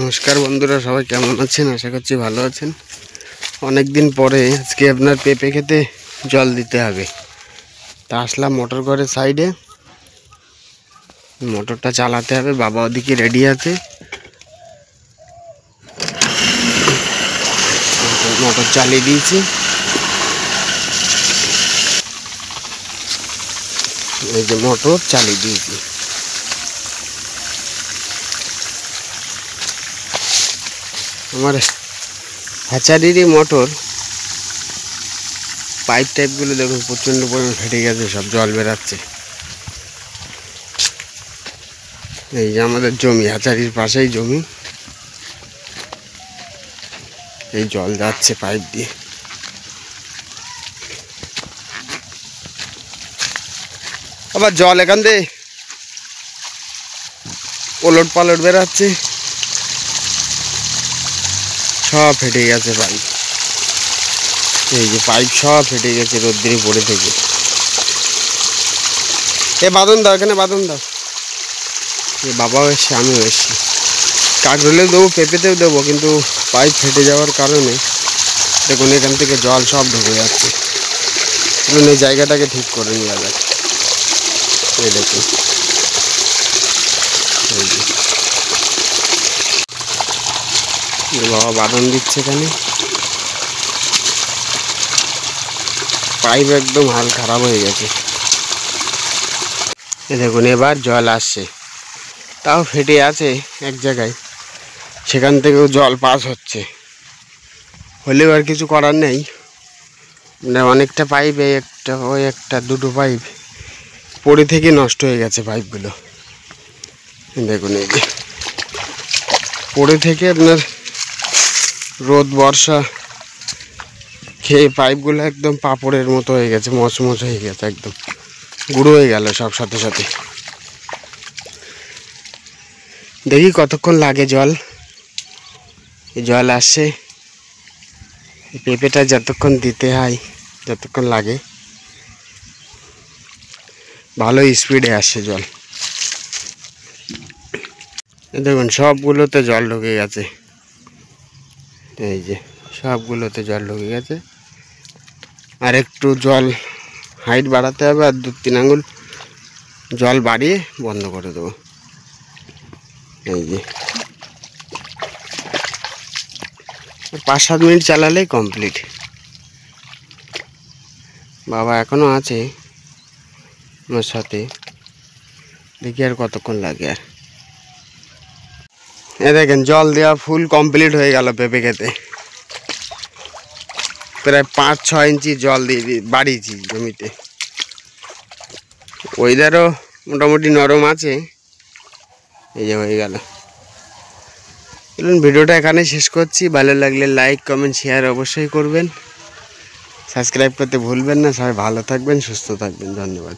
নমস্কার বন্ধুরা, সবাই কেমন আছেন? আশা করছি ভালো আছেন। অনেক দিন পরে আজকে আপনার পেঁপে খেতে জল দিতে হবে, তা আসলাম মোটর ঘরের সাইডে। মোটরটা চালাতে হবে, বাবা ওদিকে রেডি আছে। মোটর চালিয়ে দিয়েছি, এই যে মোটর চালিয়ে দিয়েছি। আমার হ্যাচারিরই মোটর, পাইপ টাইপগুলো দেখুন প্রচণ্ড পরিমাণ ফেটে গেছে, সব জল বেরাচ্ছে। এই যে আমাদের জমি, হ্যাচারির পাশেই জমি, এই জল যাচ্ছে পাইপ দিয়ে। আবার জল এখান দিয়ে ওলট পালট বেরাচ্ছে, সব ফেটে গেছে পাইপ। এই যে পাইপ সব ফেটে গেছে রোদ্রে পড়ে থেকে। এ বাঁধন দাও, এখানে বাঁধন দাও। বাবাও এসছে, আমিও এসছি। কাকরোলেও দেবো, পেঁপেতেও দেবো, কিন্তু পাইপ ফেটে যাওয়ার কারণে দেখুন এখান থেকে জল সব ঢুকে যাচ্ছে। এই জায়গাটাকে ঠিক করে নেওয়া যায়। এই দেখুন, বাবা বাঁধন দিচ্ছে এখানে। পাইপ একদম হাল খারাপ হয়ে গেছে। দেখুন এবার জল আসছে, তাও ফেটে আছে এক জায়গায়, সেখান থেকেও জল পাস হচ্ছে। হলেও আর কিছু করার নেই, অনেকটা পাইপ, ওই একটা দুটো পাইপ পড়ে থেকে নষ্ট হয়ে গেছে পাইপগুলো। দেখুন এই যে পড়ে থেকে আপনার রোদ বর্ষা খেয়ে পাইপগুলো একদম পাপড়ের মতো হয়ে গেছে, মচমচ হয়ে গেছে, একদম গুঁড়ো হয়ে গেল সব সাথে সাথে। দেখি কতক্ষণ লাগে জল। এই জল আসছে, পেঁপেটা যতক্ষণ দিতে হয়, যতক্ষণ লাগে, ভালো স্পিডে আসছে জল। দেখুন সবগুলোতে জল ঢুকে গেছে, এই যে সবগুলোতে জল ঢুকে গেছে। আর একটু জল হাইট বাড়াতে হবে, আর 2-3 আঙুল জল বাড়িয়ে বন্ধ করে দেবো। এই যে 5-7 মিনিট চালালেই কমপ্লিট। বাবা এখনো আছে আমার সাথে, দেখি আর কতক্ষণ লাগে। আর এ দেখেন জল দেওয়া ফুল কমপ্লিট হয়ে গেল পেঁপে খেতে। প্রায় 5-6 ইঞ্চি জল দিয়ে বাড়িয়েছি জমিতে। ওয়েদারও মোটামুটি নরম আছে। এই যে হয়ে গেল। চলুন ভিডিওটা এখানে শেষ করছি। ভালো লাগলে লাইক, কমেন্ট, শেয়ার অবশ্যই করবেন। সাবস্ক্রাইব করতে ভুলবেন না। সবাই ভালো থাকবেন, সুস্থ থাকবেন। ধন্যবাদ।